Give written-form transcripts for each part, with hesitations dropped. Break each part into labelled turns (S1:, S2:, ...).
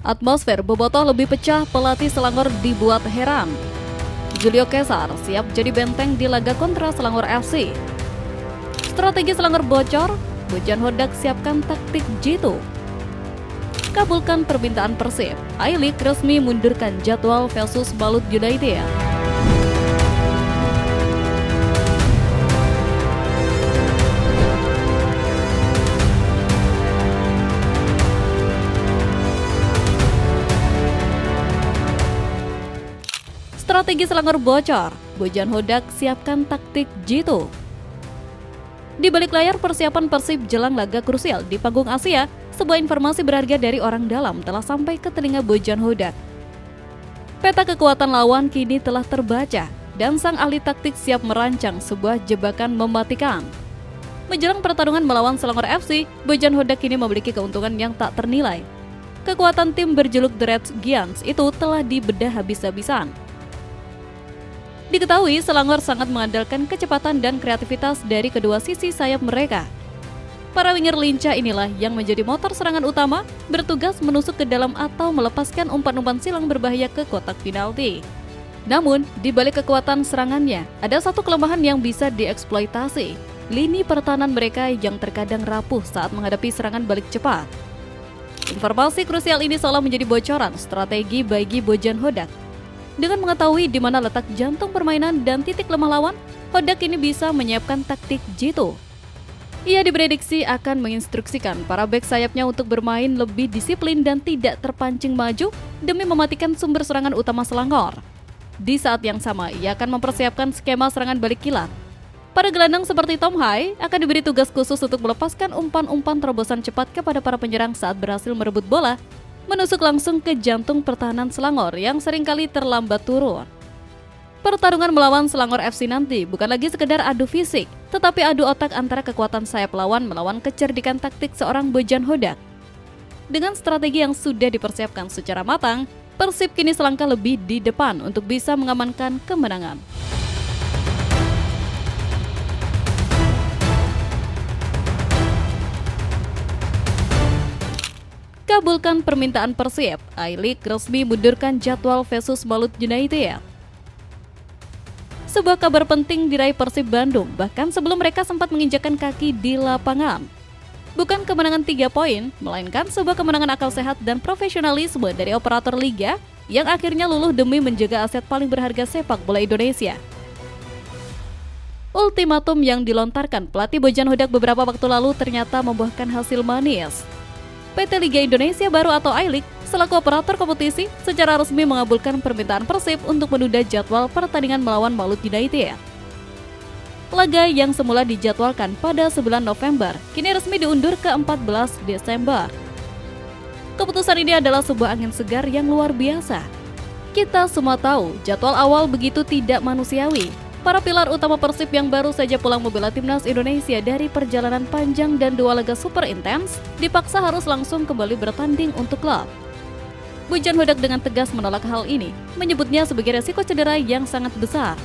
S1: Atmosfer bobotoh lebih pecah, pelatih Selangor dibuat heran. Julio Cesar siap jadi benteng di laga kontra Selangor FC. Strategi Selangor bocor, Bojan Hodak siapkan taktik jitu. Kabulkan permintaan Persib, I-League resmi mundurkan jadwal versus Balut United. Strategi Selangor bocor, Bojan Hodak siapkan taktik jitu. Di balik layar persiapan Persib jelang laga krusial di panggung Asia, sebuah informasi berharga dari orang dalam telah sampai ke telinga Bojan Hodak. Peta kekuatan lawan kini telah terbaca dan sang ahli taktik siap merancang sebuah jebakan mematikan. Menjelang pertarungan melawan Selangor FC, Bojan Hodak kini memiliki keuntungan yang tak ternilai. Kekuatan tim berjuluk The Red Giants itu telah dibedah habis-habisan. Diketahui Selangor sangat mengandalkan kecepatan dan kreativitas dari kedua sisi sayap mereka. Para winger lincah inilah yang menjadi motor serangan utama, bertugas menusuk ke dalam atau melepaskan umpan-umpan silang berbahaya ke kotak penalti. Namun, di balik kekuatan serangannya, ada satu kelemahan yang bisa dieksploitasi. Lini pertahanan mereka yang terkadang rapuh saat menghadapi serangan balik cepat. Informasi krusial ini seolah menjadi bocoran strategi bagi Bojan Hodak. Dengan mengetahui di mana letak jantung permainan dan titik lemah lawan, Hodak ini bisa menyiapkan taktik jitu. Ia diprediksi akan menginstruksikan para bek sayapnya untuk bermain lebih disiplin dan tidak terpancing maju demi mematikan sumber serangan utama Selangor. Di saat yang sama, ia akan mempersiapkan skema serangan balik kilat. Para gelandang seperti Tom Hai akan diberi tugas khusus untuk melepaskan umpan-umpan terobosan cepat kepada para penyerang saat berhasil merebut bola, menusuk langsung ke jantung pertahanan Selangor yang seringkali terlambat turun. Pertarungan melawan Selangor FC nanti bukan lagi sekedar adu fisik, tetapi adu otak antara kekuatan sayap lawan melawan kecerdikan taktik seorang Bojan Hodak. Dengan strategi yang sudah dipersiapkan secara matang, Persib kini selangkah lebih di depan untuk bisa mengamankan kemenangan. Kabulkan permintaan Persib, I-League resmi mundurkan jadwal versus Balut United. Sebuah kabar penting diraih Persib Bandung, bahkan sebelum mereka sempat menginjakkan kaki di lapangan. Bukan kemenangan 3 poin, melainkan sebuah kemenangan akal sehat dan profesionalisme dari operator liga yang akhirnya luluh demi menjaga aset paling berharga sepak bola Indonesia. Ultimatum yang dilontarkan pelatih Bojan Hodak beberapa waktu lalu ternyata membuahkan hasil manis. PT Liga Indonesia Baru atau I-League selaku operator kompetisi secara resmi mengabulkan permintaan Persib untuk menunda jadwal pertandingan melawan Balut United. Laga yang semula dijadwalkan pada 9 November kini resmi diundur ke 14 Desember. Keputusan ini adalah sebuah angin segar yang luar biasa. Kita semua tahu jadwal awal begitu tidak manusiawi. Para pilar utama Persib yang baru saja pulang membela timnas Indonesia dari perjalanan panjang dan 2 laga super intens dipaksa harus langsung kembali bertanding untuk klub. Bojan Hodak dengan tegas menolak hal ini, menyebutnya sebagai resiko cedera yang sangat besar.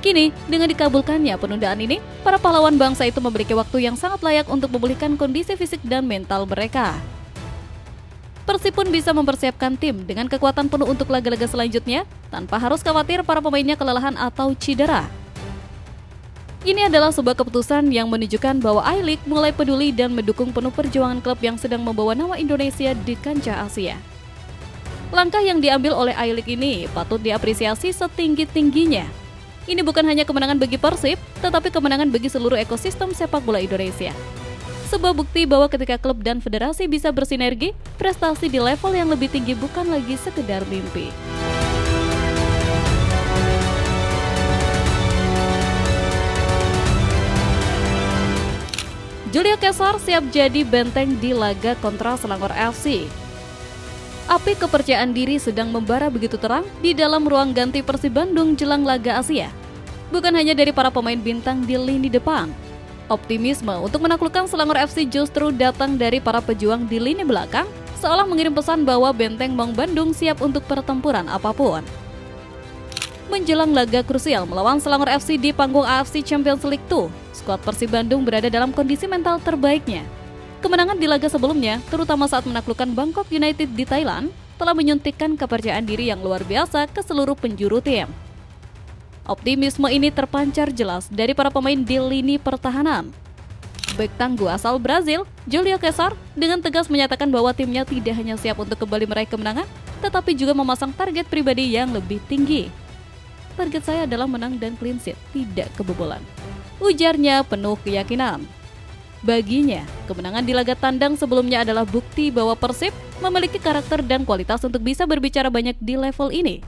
S1: Kini, dengan dikabulkannya penundaan ini, para pahlawan bangsa itu memiliki waktu yang sangat layak untuk memulihkan kondisi fisik dan mental mereka. Persib pun bisa mempersiapkan tim dengan kekuatan penuh untuk laga-laga selanjutnya tanpa harus khawatir para pemainnya kelelahan atau cedera. Ini adalah sebuah keputusan yang menunjukkan bahwa I-League mulai peduli dan mendukung penuh perjuangan klub yang sedang membawa nama Indonesia di kancah Asia. Langkah yang diambil oleh I-League ini patut diapresiasi setinggi-tingginya. Ini bukan hanya kemenangan bagi Persib, tetapi kemenangan bagi seluruh ekosistem sepak bola Indonesia. Sebuah bukti bahwa ketika klub dan federasi bisa bersinergi, prestasi di level yang lebih tinggi bukan lagi sekedar mimpi. Julio Cesar siap jadi benteng di laga kontra Selangor FC. Api kepercayaan diri sedang membara begitu terang di dalam ruang ganti Persib Bandung jelang laga Asia. Bukan hanya dari para pemain bintang di lini depan. Optimisme untuk menaklukkan Selangor FC justru datang dari para pejuang di lini belakang, seolah mengirim pesan bahwa benteng Maung Bandung siap untuk pertempuran apapun. Menjelang laga krusial melawan Selangor FC di panggung AFC Champions League 2, skuad Persib Bandung berada dalam kondisi mental terbaiknya. Kemenangan di laga sebelumnya, terutama saat menaklukkan Bangkok United di Thailand, telah menyuntikkan kepercayaan diri yang luar biasa ke seluruh penjuru tim. Optimisme ini terpancar jelas dari para pemain di lini pertahanan. Bek tangguh asal Brazil, Julio Cesar, dengan tegas menyatakan bahwa timnya tidak hanya siap untuk kembali meraih kemenangan, tetapi juga memasang target pribadi yang lebih tinggi. Target saya adalah menang dan clean sheet, tidak kebobolan, ujarnya penuh keyakinan. Baginya, kemenangan di laga tandang sebelumnya adalah bukti bahwa Persib memiliki karakter dan kualitas untuk bisa berbicara banyak di level ini.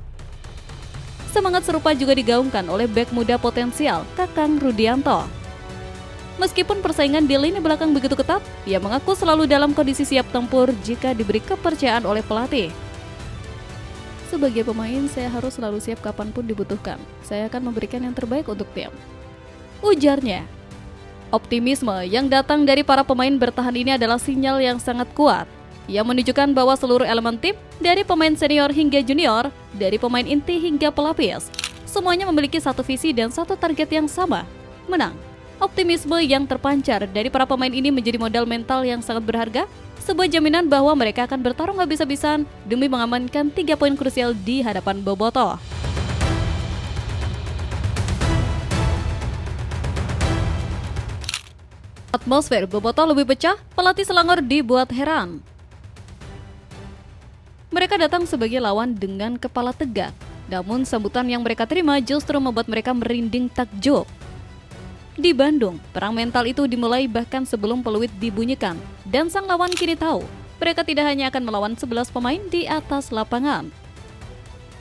S1: Semangat serupa juga digaungkan oleh bek muda potensial, Kakang Rudianto. Meskipun persaingan di lini belakang begitu ketat, ia mengaku selalu dalam kondisi siap tempur jika diberi kepercayaan oleh pelatih. Sebagai pemain, saya harus selalu siap kapanpun dibutuhkan. Saya akan memberikan yang terbaik untuk tim, ujarnya. Optimisme yang datang dari para pemain bertahan ini adalah sinyal yang sangat kuat. Ia menunjukkan bahwa seluruh elemen tim, dari pemain senior hingga junior, dari pemain inti hingga pelapis, semuanya memiliki satu visi dan satu target yang sama, menang. Optimisme yang terpancar dari para pemain ini menjadi modal mental yang sangat berharga, sebuah jaminan bahwa mereka akan bertarung habis-habisan demi mengamankan 3 poin krusial di hadapan Bobotoh. Atmosfer Bobotoh lebih pecah, pelatih Selangor dibuat heran. Mereka datang sebagai lawan dengan kepala tegak, namun sambutan yang mereka terima justru membuat mereka merinding takjub. Di Bandung, perang mental itu dimulai bahkan sebelum peluit dibunyikan, dan sang lawan kini tahu, mereka tidak hanya akan melawan 11 pemain di atas lapangan.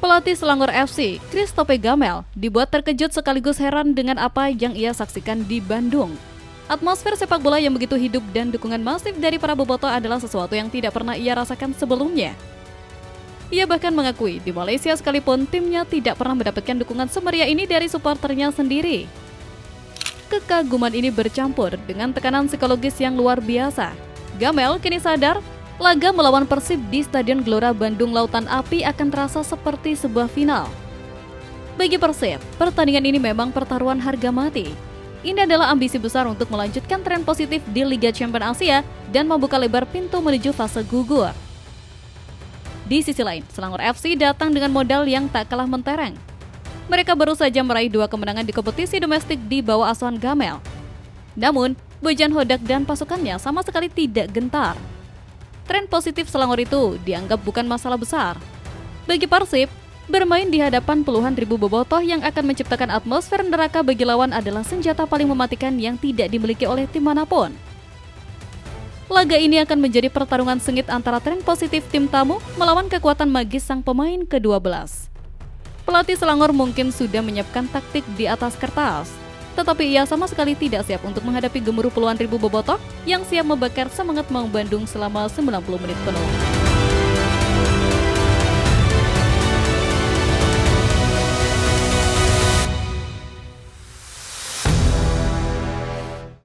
S1: Pelatih Selangor FC, Christophe Gamel, dibuat terkejut sekaligus heran dengan apa yang ia saksikan di Bandung. Atmosfer sepak bola yang begitu hidup dan dukungan masif dari para bobotoh adalah sesuatu yang tidak pernah ia rasakan sebelumnya. Ia bahkan mengakui di Malaysia sekalipun timnya tidak pernah mendapatkan dukungan semeriah ini dari supporternya sendiri. Kekaguman ini bercampur dengan tekanan psikologis yang luar biasa. Gamel kini sadar, laga melawan Persib di Stadion Gelora Bandung Lautan Api akan terasa seperti sebuah final. Bagi Persib, pertandingan ini memang pertaruhan harga mati. Ini adalah ambisi besar untuk melanjutkan tren positif di Liga Champions Asia dan membuka lebar pintu menuju fase gugur. Di sisi lain, Selangor FC datang dengan modal yang tak kalah mentereng. Mereka baru saja meraih 2 kemenangan di kompetisi domestik di bawah asuhan Gamel. Namun, Bojan Hodak dan pasukannya sama sekali tidak gentar. Tren positif Selangor itu dianggap bukan masalah besar. Bagi Persib, bermain di hadapan puluhan ribu bobotoh yang akan menciptakan atmosfer neraka bagi lawan adalah senjata paling mematikan yang tidak dimiliki oleh tim manapun. Laga ini akan menjadi pertarungan sengit antara tren positif tim tamu melawan kekuatan magis sang pemain ke-12. Pelatih Selangor mungkin sudah menyiapkan taktik di atas kertas, tetapi ia sama sekali tidak siap untuk menghadapi gemuruh puluhan ribu bobotoh yang siap membakar semangat Maung Bandung selama 90 menit penuh.